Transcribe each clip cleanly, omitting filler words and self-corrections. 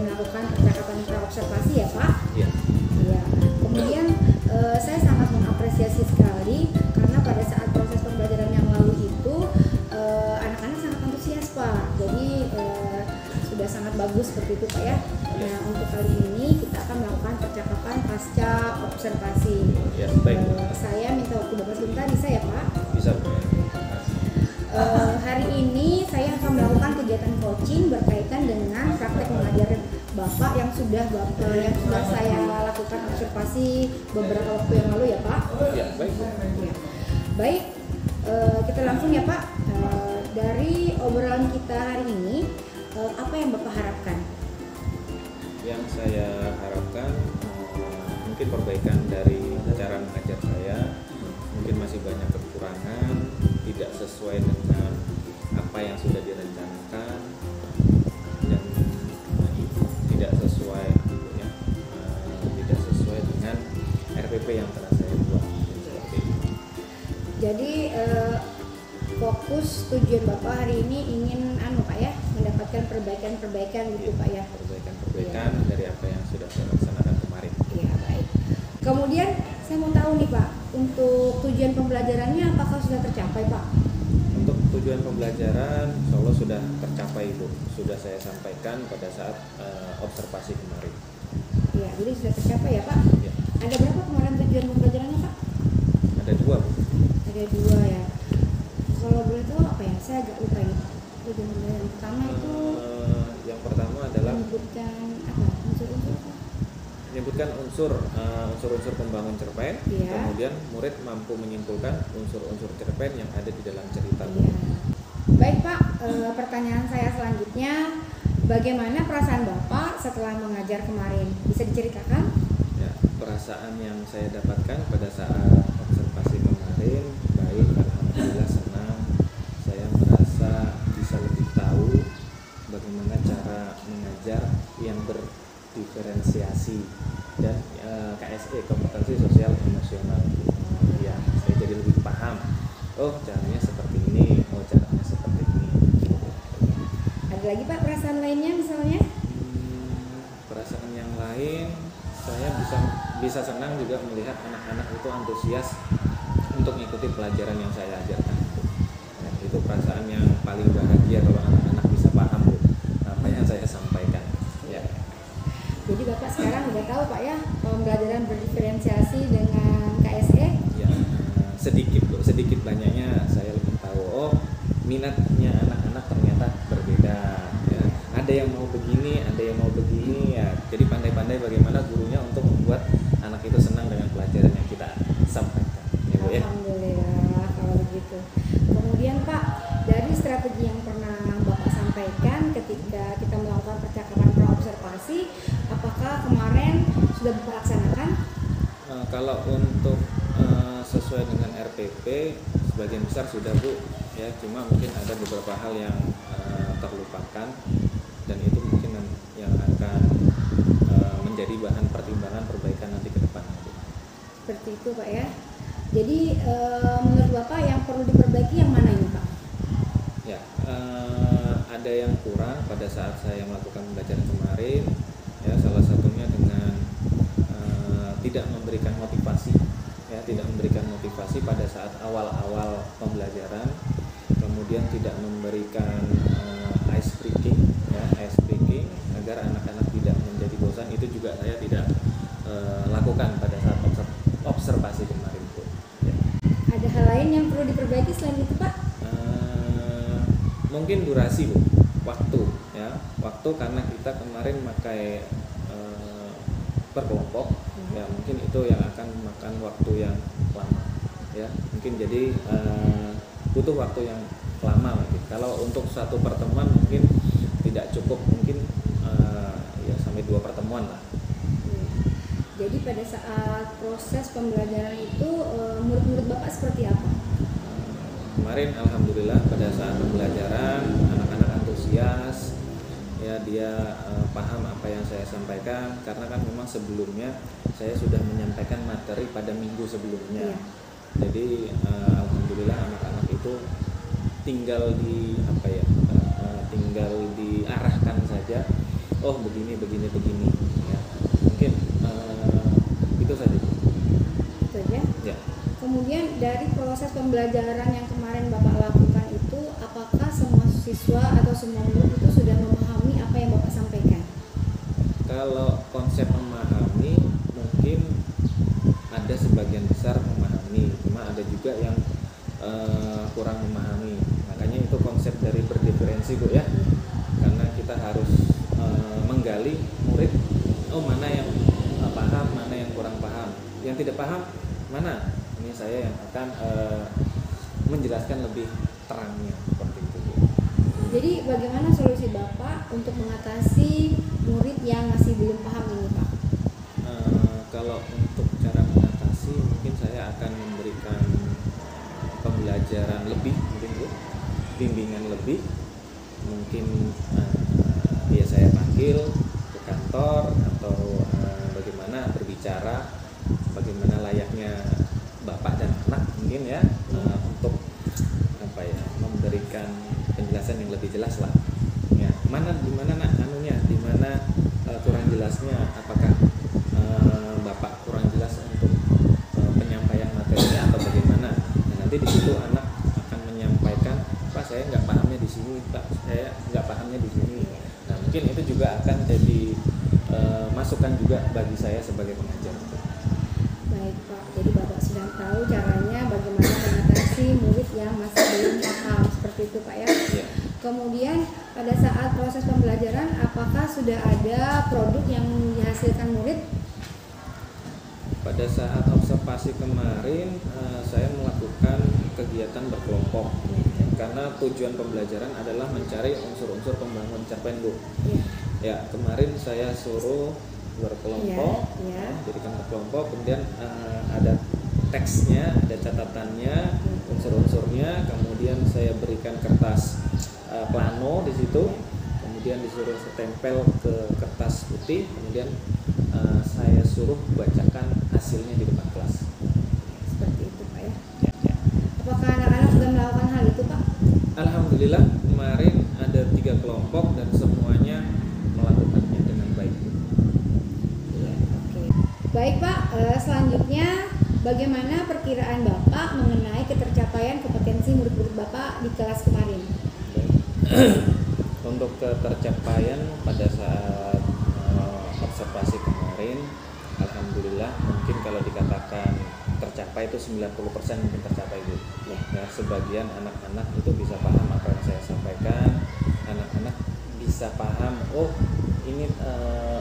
melakukan percakapan praobservasi ya Pak. Iya. Iya. Kemudian saya sangat mengapresiasi sekali karena pada saat proses pembelajaran yang lalu itu anak-anak sangat antusias Pak. Jadi sudah sangat bagus seperti itu Pak ya. Nah untuk kali ini kita akan melakukan percakapan pasca observasi. Ya, baik. Saya minta waktu Bapak sebentar, bisa ya Pak? Bisa. Hari ini saya akan melakukan kegiatan coaching berkaitan dengan praktek mengajar Bapak yang sudah saya lakukan observasi beberapa waktu yang lalu ya Pak. Ya, baik. Ya. Baik, kita langsung ya Pak. Dari obrolan kita hari ini, apa yang Bapak harapkan? Yang saya harapkan mungkin perbaikan dari cara mengajar saya. Mungkin masih banyak kekurangan, tidak sesuai dengan apa yang sudah direncanakan dan tidak sesuai ya, tidak sesuai dengan RPP yang telah saya buat seperti itu. Jadi fokus tujuan Bapak hari ini ingin Pak ya, mendapatkan perbaikan gitu Pak ya. Perbaikan dari apa yang sudah saya laksanakan kemarin. Iya, baik. Kemudian saya mau tahu nih Pak, untuk tujuan pembelajarannya apakah sudah tercapai Pak? Untuk tujuan pembelajaran, insya Allah sudah tercapai Bu. Sudah saya sampaikan pada saat observasi kemarin. Iya, jadi sudah tercapai ya Pak? Ya. Ada berapa kemarin tujuan pembelajarannya Pak? Ada 2 Bu. Ada 2 ya. Kalau boleh tahu apa ya? Saya agak lupa ini. Tujuan pembelajaran pertama itu Yang pertama adalah menyebutkan apa? Unsur-unsur apa? menyebutkan unsur-unsur pembangun cerpen. Iya. Kemudian murid mampu menyimpulkan unsur-unsur cerpen yang ada di dalam cerita. Iya. Baik Pak, pertanyaan saya selanjutnya, bagaimana perasaan Bapak setelah mengajar kemarin? Bisa diceritakan? Ya, perasaan yang saya dapatkan pada saat observasi kemarin baik, alhamdulillah senang. Saya merasa bisa lebih tahu bagaimana cara mengajar yang berdiferensiasi dan KSE, kompetensi sosial emosional. Ya, saya jadi lebih paham. Oh, caranya seperti ini. Oh, caranya seperti ini. Ada lagi Pak perasaan lainnya misalnya? Perasaan yang lain, saya bisa senang juga melihat anak-anak itu antusias untuk mengikuti pelajaran yang saya ajarkan. Ya, itu perasaan yang paling bahagia kalau anak-anak bisa paham Bu, apa yang saya sampaikan. Ya. Jadi Bapak sekarang udah tahu Pak ya, pembelajaran berdiferensiasi dengan KSE? Ya, sedikit banyaknya saya lebih tahu. Oh, minatnya anak-anak ternyata berbeda. Ya. Ada yang mau begini, ada yang mau begini. Ya, jadi pandai-pandai bagaimana gurunya untuk membuat anak itu senang dengan pelajaran yang kita sampaikan. Ya, Bu, ya. Alhamdulillah kalau begitu. Kemudian Pak, dari strategi yang pernah Bapak sampaikan ketika kita melakukan percakapan praobservasi, apakah kemarin sudah Bapak laksanakan? Kalau untuk sesuai dengan RPP sebagian besar sudah Bu ya, cuma mungkin ada beberapa hal yang terlupakan dan itu mungkin yang akan menjadi bahan pertimbangan perbaikan nanti ke depan. Seperti itu Pak ya. Jadi menurut Bapak yang perlu diperbaiki yang mana ini Pak? Ya, ada yang kurang pada saat saya melakukan pembelajaran kemarin ya, salah satunya dengan tidak memberikan motivasi ya, tidak memberikan motivasi pada saat awal-awal pembelajaran, kemudian tidak memberikan ice breaking ya, ice breaking agar anak-anak tidak menjadi bosan. Itu juga saya tidak lakukan pada saat observasi kemarin Bu. Ya. Ada hal lain yang perlu diperbaiki selain itu Pak? Mungkin durasi Bu, waktu ya, waktu karena kita kemarin pakai berkelompok ya, mungkin itu yang akan makan waktu yang lama ya, mungkin jadi butuh waktu yang lama mungkin. Kalau untuk satu pertemuan mungkin tidak cukup, mungkin ya sampai 2 pertemuan lah. Jadi pada saat proses pembelajaran itu murid-murid Bapak seperti apa? Kemarin alhamdulillah pada saat pembelajaran anak-anak antusias ya, dia paham apa yang saya sampaikan karena kan memang sebelumnya saya sudah menyampaikan materi pada minggu sebelumnya. Iya. Jadi alhamdulillah anak-anak itu tinggal tinggal diarahkan saja oh begini ya. Mungkin itu saja. Itu aja. Ya. Kemudian dari proses pembelajaran yang kemarin Bapak lakukan itu, apakah semua siswa atau semua murid itu sudah memahami apa yang Bapak sampaikan? Kalau konsep memahami mungkin ada sebagian besar memahami, cuma ada juga yang kurang memahami. Makanya itu konsep dari berdiferensi Bu ya, karena kita harus menggali murid, mana yang paham, mana yang kurang paham, yang tidak paham mana. Ini saya yang akan menjelaskan lebih terangnya seperti itu Bu. Jadi bagaimana solusi Bapak untuk mengatasi murid yang masih belum paham ini Pak? Kalau untuk cara mengatasi, mungkin saya akan memberikan pembelajaran lebih, mungkin Bu, bimbingan lebih, mungkin ya saya panggil ke kantor atau bagaimana berbicara, bagaimana layaknya bapak dan anak mungkin ya, untuk memberikan penjelasan yang lebih jelas lah. Ya, di mana nak anunya, di mana kurang jelasnya, apakah bapak kurang jelas untuk penyampaian materinya atau bagaimana. Nah, nanti di situ anak akan menyampaikan, Pak saya nggak pahamnya di sini, Pak saya nggak pahamnya di sini. Nah mungkin itu juga akan jadi masukan juga bagi saya sebagai pengajar. Baik Pak, jadi Bapak sudah tahu caranya bagaimana mengatasi murid yang masih belum paham, seperti itu Pak ya. Ya. Kemudian pada saat proses pembelajaran, apakah sudah ada produk yang dihasilkan murid? Pada saat observasi kemarin saya melakukan kegiatan berkelompok, karena tujuan pembelajaran adalah mencari unsur-unsur pembangun cerpen Bu. Ya, kemarin saya suruh berkelompok, jadikan berkelompok, kemudian ada teksnya, ada catatannya, unsur-unsurnya, kemudian saya berikan kertas plano di situ, kemudian disuruh setempel ke kertas putih, kemudian saya suruh bacakan hasilnya di depan kelas. Seperti itu Pak ya. Apakah anak-anak sudah melakukan hal itu Pak? Alhamdulillah kemarin ada 3 kelompok dan semuanya melakukannya dengan baik. Ya, oke. Baik Pak, selanjutnya bagaimana perkiraan Bapak mengenai ketercapaian kompetensi murid-murid Bapak di kelas kemarin? Untuk ketercapaian pada saat observasi kemarin, alhamdulillah mungkin kalau dikatakan tercapai itu 90% mungkin tercapai Bu. Ya, sebagian anak-anak itu bisa paham apa yang saya sampaikan, anak-anak bisa paham, oh ini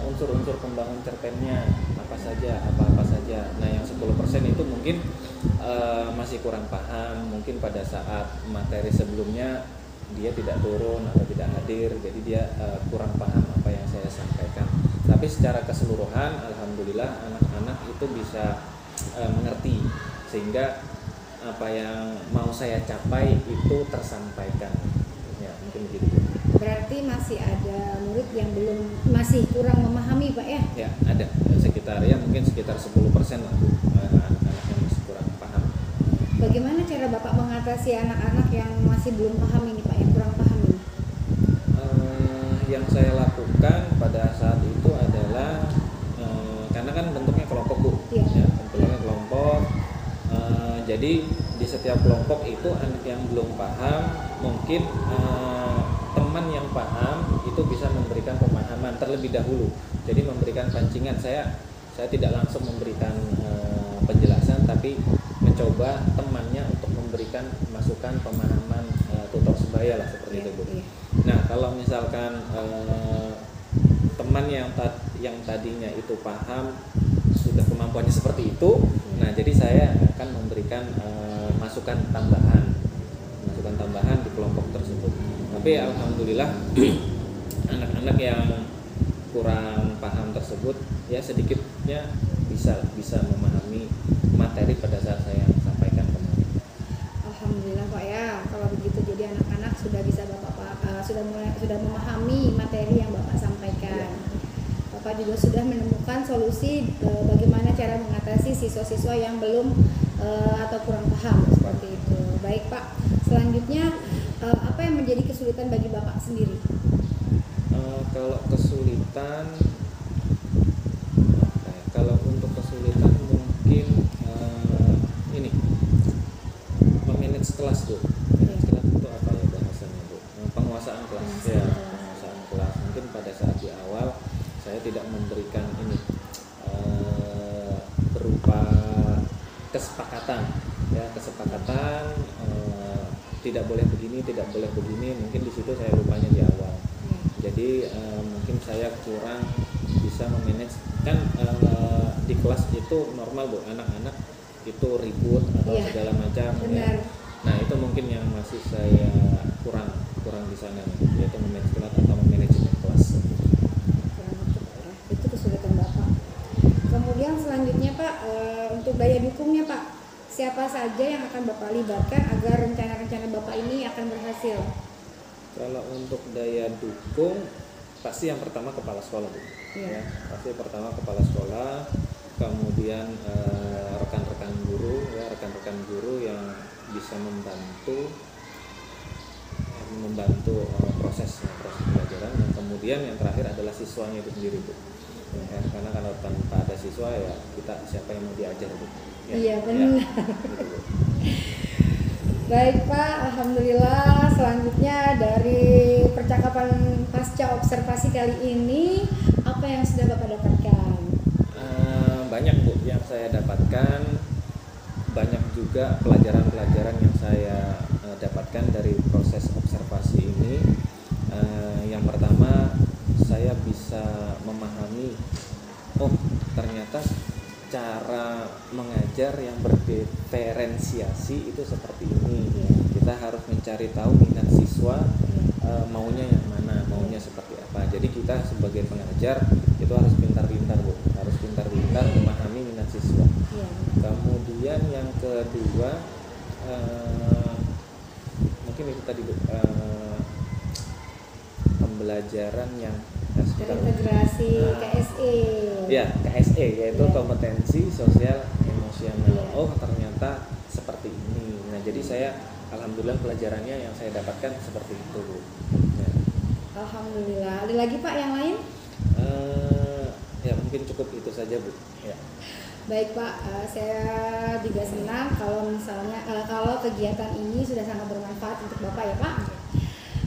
unsur-unsur pembangun cerpennya apa saja. Nah yang 10% itu mungkin masih kurang paham, mungkin pada saat materi sebelumnya dia tidak turun atau tidak hadir, jadi dia kurang paham apa yang saya sampaikan. Tapi secara keseluruhan alhamdulillah anak-anak itu bisa mengerti, sehingga apa yang mau saya capai itu tersampaikan. Ya, mungkin begitu. Berarti masih ada murid yang masih kurang memahami Pak ya? Ya, ada mungkin sekitar 10% lah anak-anak yang masih kurang paham. Bagaimana cara Bapak mengatasi anak-anak yang masih belum paham ini Pak, yang kurang paham ini? Yang saya lakukan pada saat itu adalah karena kan bentuknya kelompok Bu, ya, bentuknya kelompok. Jadi di setiap kelompok itu anak yang belum paham, mungkin teman yang paham itu bisa memberikan pemahaman terlebih dahulu. Jadi memberikan pancingan. Saya tidak langsung memberikan penjelasan, tapi mencoba temannya untuk memberikan masukan pemahaman tutor sebaya lah seperti itu Bu. Nah kalau misalkan teman yang tadinya itu paham sudah kemampuannya seperti itu, nah jadi saya akan memberikan masukan tambahan di kelompok tersebut. Tapi alhamdulillah anak-anak yang kurang paham tersebut ya sedikitnya bisa memahami materi pada saat saya sampaikan kemarin. Alhamdulillah Pak ya, kalau begitu jadi anak-anak sudah bisa sudah memahami materi yang Bapak sampaikan. Bapak juga sudah menemukan solusi bagaimana cara mengatasi siswa-siswa yang belum atau kurang paham seperti itu. Baik Pak, selanjutnya apa yang menjadi kesulitan bagi Bapak sendiri? Kalau kesulitan, apa ya? Kalau untuk kesulitan mungkin ini memanage kelas Bu. Manage kelas itu apa ya bahasanya Bu? Penguasaan kelas. Ya, penguasaan kelas. Mungkin pada saat di awal saya tidak memberikan ini berupa kesepakatan, ya kesepakatan tidak boleh begini, tidak boleh begini. Mungkin di situ saya lupanya di awal. Jadi mungkin saya kurang bisa memanage kan di kelas itu normal Bu, anak-anak itu ribut atau segala macam ya. Nah itu mungkin yang masih saya kurang di sana nih, yaitu memanage kelas atau manajemen kelas. Itu kesulitan Bapak. Kemudian selanjutnya Pak, untuk daya dukungnya Pak, siapa saja yang akan Bapak libatkan agar rencana-rencana Bapak ini akan berhasil? Kalau untuk daya dukung pasti yang pertama kepala sekolah Bu. Ya, pasti pertama kepala sekolah, kemudian rekan-rekan guru ya, rekan-rekan guru yang bisa membantu proses pelajaran, dan kemudian yang terakhir adalah siswanya itu sendiri Bu. Ya, karena kalau tanpa ada siswa ya kita siapa yang mau diajar Bu. Ya, iya benar. Ya, gitu, Bu. Baik Pak, alhamdulillah. Selanjutnya dari percakapan pasca observasi kali ini, apa yang sudah Bapak dapatkan? Banyak Bu yang saya dapatkan, banyak juga pelajaran-pelajaran yang saya dapatkan dari proses observasi ini. Yang pertama, saya bisa memahami, oh ternyata cara mengajar yang berdiferensiasi itu seperti ini. Kita harus mencari tahu minat siswa, maunya yang mana, maunya seperti apa. Jadi kita sebagai pengajar itu harus pintar-pintar Bu, harus pintar-pintar memahami minat siswa. Kemudian yang kedua, mungkin itu tadi Bu, pembelajaran yang terintegrasi KSE. Ya, KSE yaitu kompetensi sosial emosional. Oh, ternyata seperti ini. Nah, jadi saya alhamdulillah pelajarannya yang saya dapatkan seperti itu, Bu. Ya. Alhamdulillah. Ada lagi Pak yang lain? Ya mungkin cukup itu saja Bu. Ya. Baik Pak, saya juga senang kalau misalnya kalau kegiatan ini sudah sangat bermanfaat untuk Bapak ya Pak.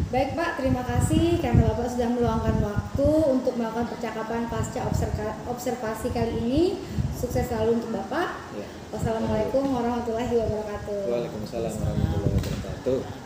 Baik Pak, terima kasih karena Bapak sudah meluangkan waktu untuk melakukan percakapan pasca observasi kali ini. Sukses selalu untuk Bapak. Ya. Wassalamualaikum warahmatullahi wabarakatuh. Waalaikumsalam warahmatullahi wabarakatuh.